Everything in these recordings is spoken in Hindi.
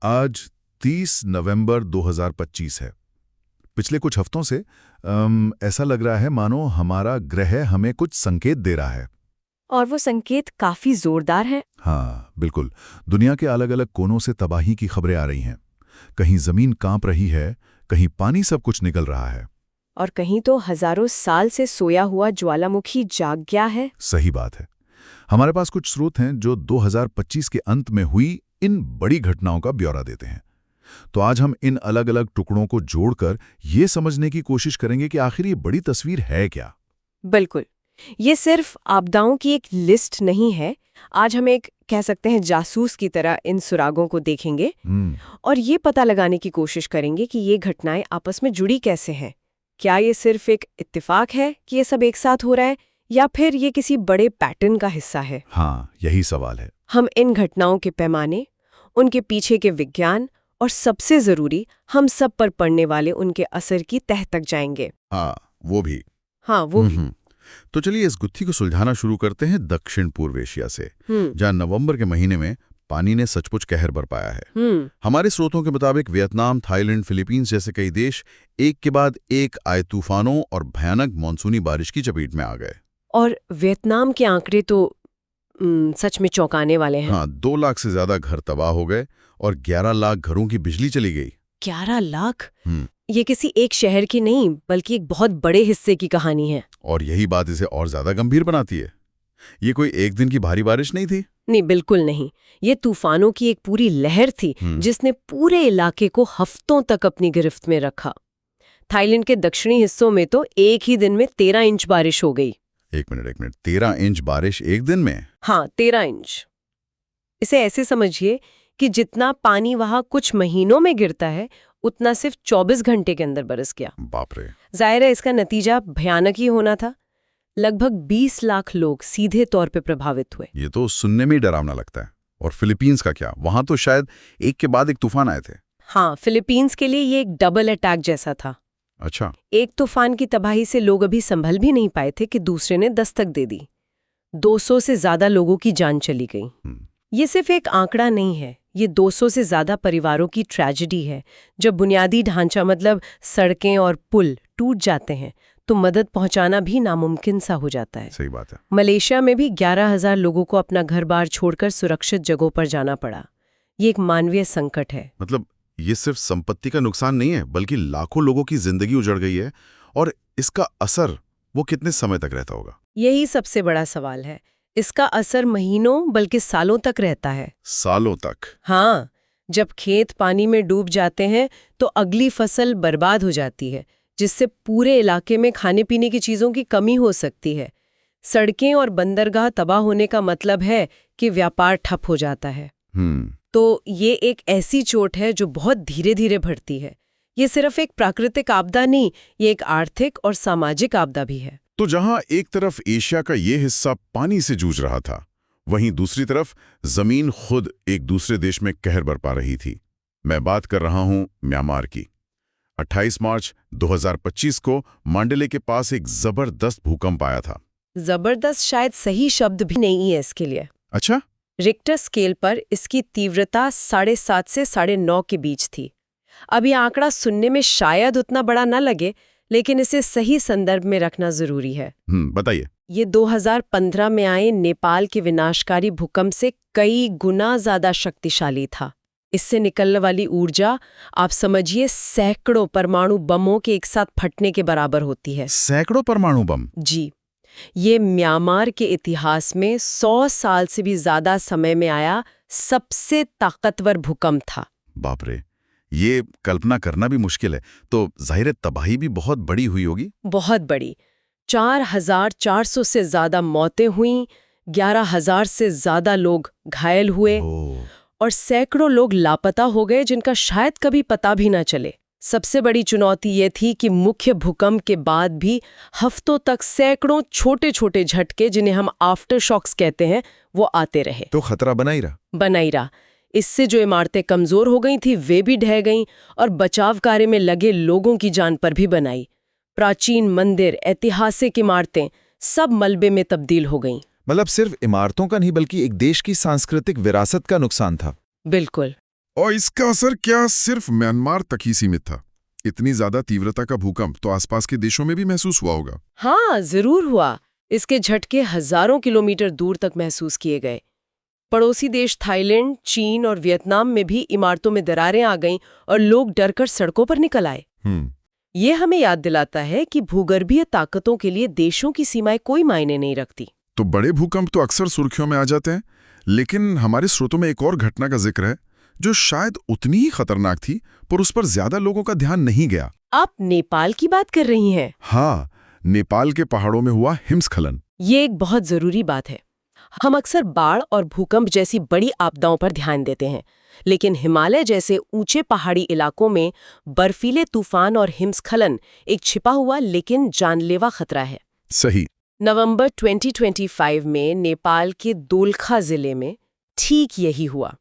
आज 30 नवंबर 2025 है। पिछले कुछ हफ्तों से ऐसा लग रहा है मानो हमारा ग्रह हमें कुछ संकेत दे रहा है। और वो संकेत काफी जोरदार है। हाँ, बिल्कुल। दुनिया के अलग अलग कोनों से तबाही की खबरें आ रही हैं। कहीं जमीन कांप रही है, कहीं पानी सब कुछ निकल रहा है। और कहीं तो हजारों साल से सोया हुआ ज्वालामुखी जाग गया है। सही बात है। हमारे पास कुछ स्रोत हैं जो 2025 के अंत में हुई इन बड़ी घटनाओं का ब्यौरा देते हैं। तो आज हम इन अलग अलग टुकड़ों को जोड़कर ये समझने की कोशिश करेंगे कि आखिर ये बड़ी तस्वीर है क्या। बिल्कुल, ये सिर्फ आपदाओं की एक लिस्ट नहीं है। आज हम एक कह सकते हैं जासूस की तरह इन सुरागों को देखेंगे और ये पता लगाने की कोशिश करेंगे कि ये घटनाएं आपस में जुड़ी कैसे हैं। क्या ये सिर्फ एक इत्तेफाक है कि ये सब एक साथ हो रहा है, या फिर ये किसी बड़े पैटर्न का हिस्सा है। हाँ, यही सवाल है। हम इन घटनाओं के पैमाने, उनके पीछे के विज्ञान और सबसे जरूरी हम सब पर पड़ने वाले उनके असर की तह तक जाएंगे। हाँ, वो भी। हाँ, वो भी। तो चलिए इस गुत्थी को सुलझाना शुरू करते हैं दक्षिण पूर्व एशिया से, जहां नवंबर के महीने में पानी ने सचमुच कहर बरपाया है। हमारे स्रोतों के मुताबिक वियतनाम, थाईलैंड, फिलीपींस जैसे कई देश एक के बाद एक आए तूफानों और भयानक मानसूनी बारिश की चपेट में आ गए। और वियतनाम के आंकड़े तो सच में चौंकाने वाले हैं। हाँ, 2 लाख से ज्यादा घर तबाह हो गए और 11 लाख घरों की बिजली चली गई। 11 लाख? ये किसी एक शहर की नहीं, बल्कि एक बहुत बड़े हिस्से की कहानी है। और यही बात इसे और ज्यादा गंभीर बनाती है। ये कोई एक दिन की भारी बारिश नहीं थी। नहीं, बिल्कुल नहीं। ये तूफानों की एक पूरी लहर थी जिसने पूरे इलाके को हफ्तों तक अपनी गिरफ्त में रखा। थाईलैंड के दक्षिणी हिस्सों में तो एक ही दिन में 13 इंच बारिश हो गई। एक मिनट, 13 इंच बारिश एक दिन में? हाँ, 13 इंच। इसे ऐसे समझिए कि जितना पानी वहां कुछ महीनों में गिरता है, उतना सिर्फ 24 घंटे के अंदर बरस गया। बाप रे। जाहिर है इसका नतीजा भयानक ही होना था। लगभग 20 लाख लोग सीधे तौर पे प्रभावित हुए। ये तो सुनने में ही डरावना लगता है। और फिलीपींस का क्या? वहां तो शायद एक के बाद एक तूफान आए थे। हाँ, फिलीपींस के लिए ये एक डबल अटैक जैसा था। अच्छा। एक तूफान की तबाही से लोग अभी संभल भी नहीं पाए थे कि दूसरे ने दस्तक दे दी। 200 से ज्यादा लोगों की जान चली गई। ये सिर्फ एक आंकड़ा नहीं है, ये 200 से ज्यादा परिवारों की ट्रेजेडी है। जब बुनियादी ढांचा मतलब सड़कें और पुल टूट जाते हैं तो मदद पहुंचाना भी नामुमकिन सा हो जाता है। सही बात है। मलेशिया में भी 11,000 लोगों को अपना घर बार छोड़कर सुरक्षित जगहों पर जाना पड़ा। ये एक मानवीय संकट है। मतलब ये सिर्फ संपत्ति का नुकसान नहीं है, बल्कि लाखों लोगों की जिंदगी उजड़ गई है। और इसका असर वो कितने समय तक रहता होगा? यही सबसे बड़ा सवाल है। इसका असर महीनों बल्कि सालों तक रहता है। सालों तक? हाँ, जब खेत पानी में डूब जाते हैं तो अगली फसल बर्बाद हो जाती है, जिससे पूरे इलाके में खाने पीने की चीजों की कमी हो सकती है। सड़कें और बंदरगाह तबाह होने का मतलब है कि व्यापार ठप हो जाता है। तो ये एक ऐसी चोट है जो बहुत धीरे धीरे बढ़ती है। ये सिर्फ एक प्राकृतिक आपदा नहीं, ये एक आर्थिक और सामाजिक आपदा भी है। तो जहां एक तरफ एशिया का ये हिस्सा पानी से जूझ रहा था, वहीं दूसरी तरफ जमीन खुद एक दूसरे देश में कहर बरपा रही थी। मैं बात कर रहा हूं म्यांमार की। 28 मार्च 2025 को मांडले के पास एक जबरदस्त भूकंप आया था। जबरदस्त शायद सही शब्द भी नहीं है इसके लिए। अच्छा? रिक्टर स्केल पर इसकी तीव्रता 7.5 से 9.5 के बीच थी। अब ये आंकड़ा सुनने में शायद उतना बड़ा न लगे, लेकिन इसे सही संदर्भ में रखना जरूरी है। बताइए। ये 2015 में आए नेपाल के विनाशकारी भूकंप से कई गुना ज्यादा शक्तिशाली था। इससे निकलने वाली ऊर्जा आप समझिए सैकड़ों परमाणु बमों के एक साथ फटने के बराबर होती है। सैकड़ों परमाणु बम? जी। ये म्यांमार के इतिहास में 100 साल से भी ज्यादा समय में आया सबसे ताकतवर भूकंप था। बाप रे, ये कल्पना करना भी मुश्किल है। तो जाहिर है तबाही भी बहुत बड़ी हुई होगी। बहुत बड़ी। 4,400 से ज्यादा मौतें हुईं, 11,000 से ज्यादा लोग घायल हुए और सैकड़ों लोग लापता हो गए जिनका शायद कभी पता भी ना चले। सबसे बड़ी चुनौती ये थी कि मुख्य भूकंप के बाद भी हफ्तों तक सैकड़ों छोटे छोटे झटके, जिन्हें हम आफ्टर शॉक्स कहते हैं, वो आते रहे। तो खतरा बना ही रहा। इससे जो इमारतें कमजोर हो गई थी वे भी ढह गईं और बचाव कार्य में लगे लोगों की जान पर भी बनाई। प्राचीन मंदिर, ऐतिहासिक इमारतें सब मलबे में तब्दील हो गईं। मतलब सिर्फ इमारतों का नहीं, बल्कि एक देश की सांस्कृतिक विरासत का नुकसान था। बिल्कुल। और इसका असर क्या सिर्फ म्यांमार तक ही सीमित था? इतनी ज्यादा तीव्रता का भूकंप तो आसपास के देशों में भी महसूस हुआ होगा। हाँ, जरूर हुआ। इसके झटके हजारों किलोमीटर दूर तक महसूस किए गए। पड़ोसी देश थाईलैंड, चीन और वियतनाम में भी इमारतों में दरारें आ गईं और लोग डरकर सड़कों पर निकल आए। ये हमें याद दिलाता है कि भूगर्भीय ताकतों के लिए देशों की सीमाएं कोई मायने नहीं रखती। तो बड़े भूकंप तो अक्सर सुर्खियों में आ जाते हैं, लेकिन हमारे स्रोतों में एक और घटना का जिक्र है जो शायद उतनी ही खतरनाक थी, पर उस पर ज्यादा लोगों का ध्यान नहीं गया। आप नेपाल की बात कर रही हैं? हाँ, नेपाल के पहाड़ों में हुआ हिमस्खलन। ये एक बहुत जरूरी बात है। हम अक्सर बाढ़ और भूकंप जैसी बड़ी आपदाओं पर ध्यान देते हैं, लेकिन हिमालय जैसे ऊंचे पहाड़ी इलाकों में बर्फीले तूफान और हिमस्खलन एक छिपा हुआ लेकिन जानलेवा खतरा है। सही। नवंबर 2025 में नेपाल के दोलखा जिले में ठीक यही हुआ।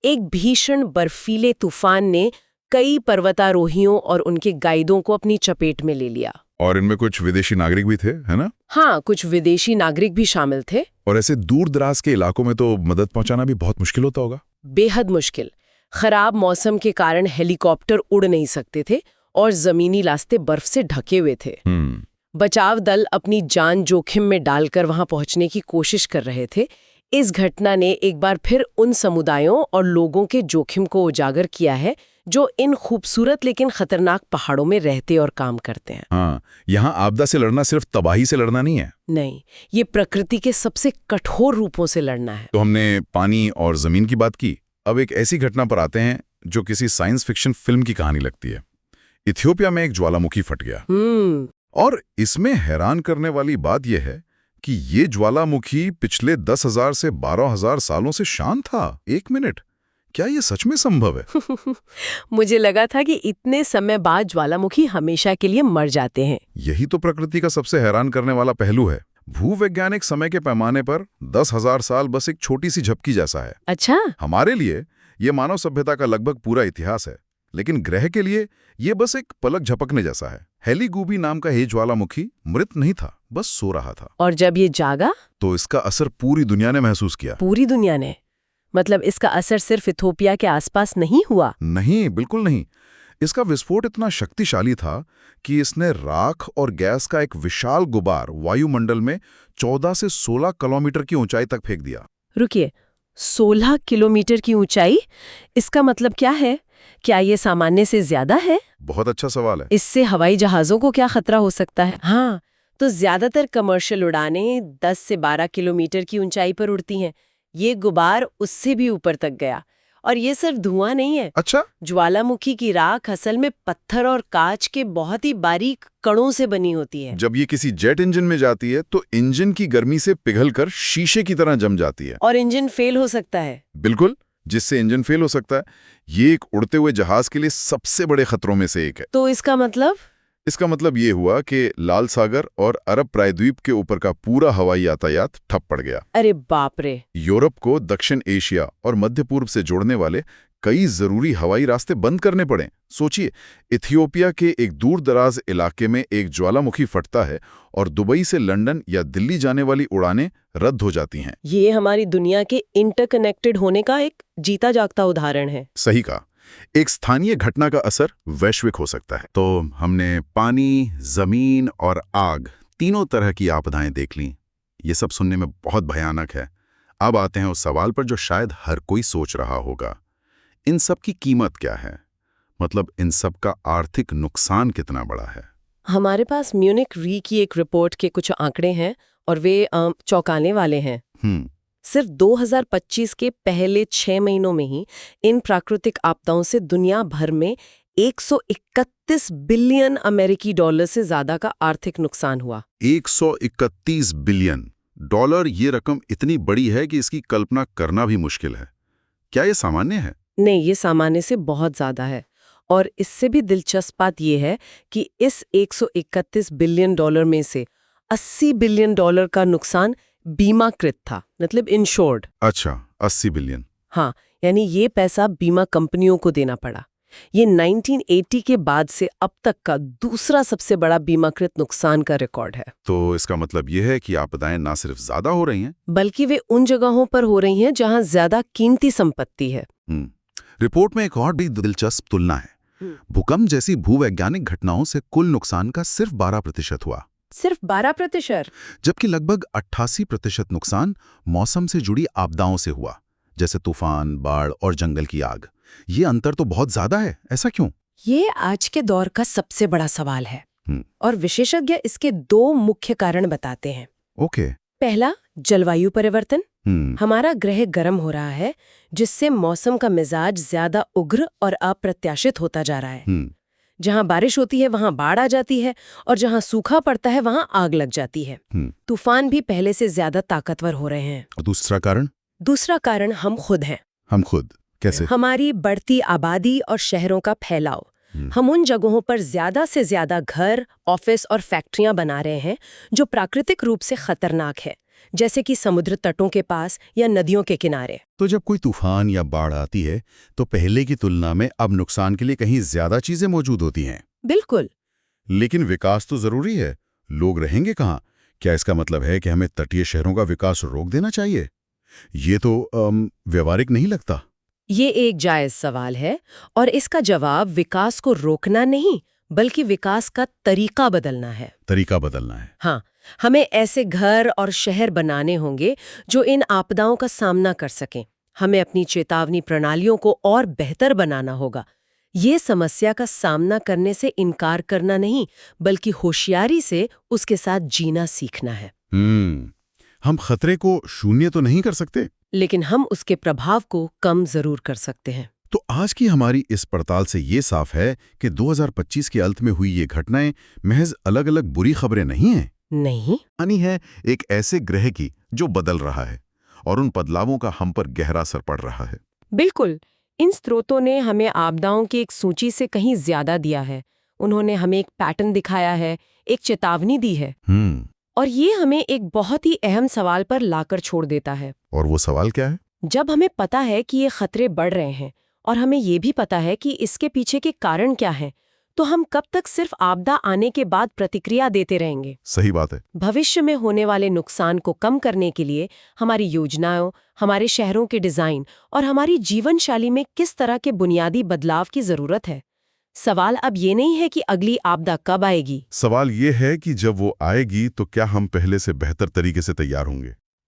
एक भीषण बर्फीले तूफान ने कई पर्वतारोहियों और उनके गाइडों को अपनी चपेट में ले लिया। और इनमें कुछ विदेशी नागरिक भी थे, है ना? हाँ, कुछ विदेशी नागरिक भी शामिल थे। और ऐसे दूर दराज के इलाकों में तो मदद पहुंचाना भी बहुत मुश्किल होता होगा। बेहद मुश्किल। खराब मौसम के कारण हेलीकॉप्टर उड़ नहीं सकते थे और जमीनी रास्ते बर्फ से ढके हुए थे। बचाव दल अपनी जान जोखिम में डालकर वहां पहुंचने की कोशिश कर रहे थे। इस घटना ने एक बार फिर उन समुदायों और लोगों के जोखिम को उजागर किया है जो इन खूबसूरत लेकिन खतरनाक पहाड़ों में रहते और काम करते हैं। हाँ, यहाँ आपदा से लड़ना सिर्फ तबाही से लड़ना नहीं है। नहीं, ये प्रकृति के सबसे कठोर रूपों से लड़ना है। तो हमने पानी और जमीन की बात की, अब एक ऐसी घटना पर आते हैं जो किसी साइंस फिक्शन फिल्म की कहानी लगती है। इथियोपिया में एक ज्वालामुखी फट गया। और इसमें हैरान करने वाली बात यह है कि ये ज्वालामुखी पिछले 10,000 से 12,000 सालों से शांत था। एक मिनट, क्या ये सच में संभव है? मुझे लगा था कि इतने समय बाद ज्वालामुखी हमेशा के लिए मर जाते हैं। यही तो प्रकृति का सबसे हैरान करने वाला पहलू है। भूवैज्ञानिक समय के पैमाने पर 10,000 साल बस एक छोटी सी झपकी जैसा है। अच्छा। हमारे लिए ये मानव सभ्यता का लगभग पूरा इतिहास है, लेकिन ग्रह के लिए ये बस एक पलक झपकने जैसा है। हेलीगूबी नाम का ये ज्वालामुखी मृत नहीं था, बस सो रहा था। और जब ये जागा तो इसका असर पूरी दुनिया ने महसूस किया। पूरी दुनिया ने? मतलब इसका असर सिर्फ इथियोपिया के आसपास नहीं हुआ? नहीं, बिल्कुल नहीं। इसका विस्फोट इतना शक्तिशाली था कि इसने राख और गैस का एक विशाल गुबार वायुमंडल में 14 से 16 किलोमीटर की ऊंचाई तक फेंक दिया। रुकिए, 16 किलोमीटर की ऊंचाई? इसका मतलब क्या है? क्या ये सामान्य से ज्यादा है? बहुत अच्छा सवाल है। इससे हवाई जहाजों को क्या खतरा हो सकता है? हाँ, तो ज्यादातर कमर्शियल उड़ानें 10 से 12 किलोमीटर की ऊंचाई पर उड़ती हैं। ये गुबार उससे भी ऊपर तक गया। और ये सिर्फ धुआं नहीं है। अच्छा? ज्वालामुखी की राख असल में पत्थर और कांच के बहुत ही बारीक कणों से बनी होती है। जब ये किसी जेट इंजन में जाती है तो इंजन की गर्मी से पिघलकर शीशे की तरह जम जाती है। और इंजन फेल हो सकता है। बिल्कुल, जिससे इंजन फेल हो सकता है। ये एक उड़ते हुए जहाज के लिए सबसे बड़े खतरों में से एक है। तो इसका मतलब ये हुआ कि लाल सागर और अरब प्रायद्वीप के ऊपर का पूरा हवाई यातायात ठप पड़ गया। अरे बाप रे! यूरोप को दक्षिण एशिया और मध्य पूर्व से जोड़ने वाले कई जरूरी हवाई रास्ते बंद करने पड़े। सोचिए, इथियोपिया के एक दूर दराज इलाके में एक ज्वालामुखी फटता है और दुबई से लंदन या दिल्ली जाने वाली उड़ानें रद्द हो जाती हैं। ये हमारी दुनिया के इंटरकनेक्टेड होने का एक जीता जागता उदाहरण है। सही कहा। एक स्थानीय घटना का असर वैश्विक हो सकता है। तो हमने पानी, जमीन और आग तीनों तरह की आपदाएं देख लीं। ये सब सुनने में बहुत भयानक है। अब आते हैं उस सवाल पर जो शायद हर कोई सोच रहा होगा। इन सब की कीमत क्या है? मतलब इन सब का आर्थिक नुकसान कितना बड़ा है? हमारे पास म्यूनिक री की एक रिपोर्ट के कुछ आंकड़े हैं और वे चौंकाने वाले हैं। सिर्फ 2025 के पहले 6 महीनों में ही इन प्राकृतिक आपदाओं से दुनिया भर में 131 बिलियन अमेरिकी डॉलर से ज्यादा का आर्थिक नुकसान हुआ। 131 बिलियन डॉलर, ये रकम इतनी बड़ी है कि इसकी कल्पना करना भी मुश्किल है। क्या ये सामान्य है? नहीं, ये सामान्य से बहुत ज्यादा है। और इससे भी दिलचस्प बात यह है कि इस 131 बिलियन डॉलर में से 80 बिलियन डॉलर का नुकसान बीमाकृत था, मतलब इंश्योर्ड। अच्छा, 80 बिलियन। हाँ, यानी ये पैसा बीमा कंपनियों को देना पड़ा। ये 1980 के बाद से अब तक का दूसरा सबसे बड़ा बीमाकृत नुकसान का रिकॉर्ड है। तो इसका मतलब ये है कि आपदाएं ना सिर्फ ज्यादा हो रही हैं, बल्कि वे उन जगहों पर हो रही हैं जहां ज्यादा कीमती संपत्ति है। रिपोर्ट में एक और भी दिलचस्प तुलना है। भूकंप जैसी भूवैज्ञानिक घटनाओं से कुल नुकसान का सिर्फ 12% हुआ, सिर्फ 12%? जबकि लगभग 88% नुकसान मौसम से जुड़ी आपदाओं से हुआ, जैसे तूफान, बाढ़ और जंगल की आग। ये अंतर तो बहुत ज्यादा है, ऐसा क्यों? ये आज के दौर का सबसे बड़ा सवाल है हम्म। और विशेषज्ञ इसके 2 मुख्य कारण बताते हैं। ओके। पहला, जलवायु परिवर्तन। हम्म। हमारा ग्रह गर्म हो रहा है, जिससे मौसम का मिजाज ज्यादा उग्र और अप्रत्याशित होता जा रहा है। जहां बारिश होती है वहां बाढ़ आ जाती है और जहां सूखा पड़ता है वहां आग लग जाती है। तूफान भी पहले से ज्यादा ताकतवर हो रहे हैं। और दूसरा कारण? दूसरा कारण हम खुद हैं। हम खुद कैसे? हमारी बढ़ती आबादी और शहरों का फैलाव। हम उन जगहों पर ज्यादा से ज्यादा घर, ऑफिस और फैक्ट्रियां बना रहे हैं जो प्राकृतिक रूप से खतरनाक है, जैसे कि समुद्र तटों के पास या नदियों के किनारे। तो जब कोई तूफान या बाढ़ आती है तो पहले की तुलना में अब नुकसान के लिए कहीं ज्यादा चीजें मौजूद होती हैं। बिल्कुल। लेकिन विकास तो जरूरी है, लोग रहेंगे कहाँ? क्या इसका मतलब है कि हमें तटीय शहरों का विकास रोक देना चाहिए? ये तो व्यवहारिक नहीं लगता। ये एक जायज सवाल है और इसका जवाब विकास को रोकना नहीं, बल्कि विकास का तरीका बदलना है। तरीका बदलना है। हाँ, हमें ऐसे घर और शहर बनाने होंगे जो इन आपदाओं का सामना कर सकें। हमें अपनी चेतावनी प्रणालियों को और बेहतर बनाना होगा। ये समस्या का सामना करने से इनकार करना नहीं, बल्कि होशियारी से उसके साथ जीना सीखना है। हम खतरे को शून्य तो नहीं कर सकते, लेकिन हम उसके प्रभाव को कम जरूर कर सकते हैं। तो आज की हमारी इस पड़ताल से ये साफ है कि 2025 के अंत में हुई ये घटनाएं महज अलग-अलग बुरी खबरें नहीं हैं। नहीं, कहानी है एक ऐसे ग्रह की जो बदल रहा है और उन बदलावों का हम पर गहरा असर पड़ रहा है। बिल्कुल। इन स्रोतों ने हमें आपदाओं की एक सूची से कहीं ज्यादा दिया है। उन्होंने हमें एक पैटर्न दिखाया है, एक चेतावनी दी है। और ये हमें एक बहुत ही अहम सवाल पर लाकर छोड़ देता है। और वो सवाल क्या है? जब हमें पता है कि ये खतरे बढ़ रहे हैं और हमें ये भी पता है कि इसके पीछे के कारण क्या हैं, तो हम कब तक सिर्फ आपदा आने के बाद प्रतिक्रिया देते रहेंगे? सही बात है। भविष्य में होने वाले नुकसान को कम करने के लिए हमारी योजनाओं, हमारे शहरों के डिजाइन और हमारी जीवन शैली में किस तरह के बुनियादी बदलाव की जरूरत है। सवाल अब ये नहीं है कि अगली आपदा कब आएगी। सवाल ये है कि जब वो आएगी तो क्या हम पहले से बेहतर तरीके से तैयार होंगे।